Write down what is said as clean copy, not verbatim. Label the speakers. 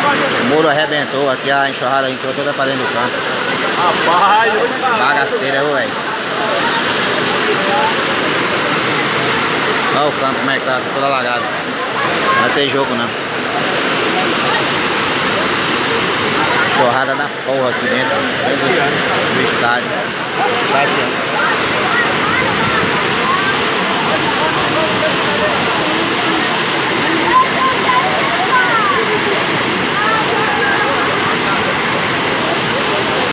Speaker 1: O muro arrebentou, aqui a enxurrada entrou toda pra dentro do campo.
Speaker 2: Rapaz,
Speaker 1: Bagaceira, ué. Olha o campo como é que tá todo alagado. Não vai ter jogo não. Enxurrada da porra aqui dentro do estádio. Tá aqui, ó.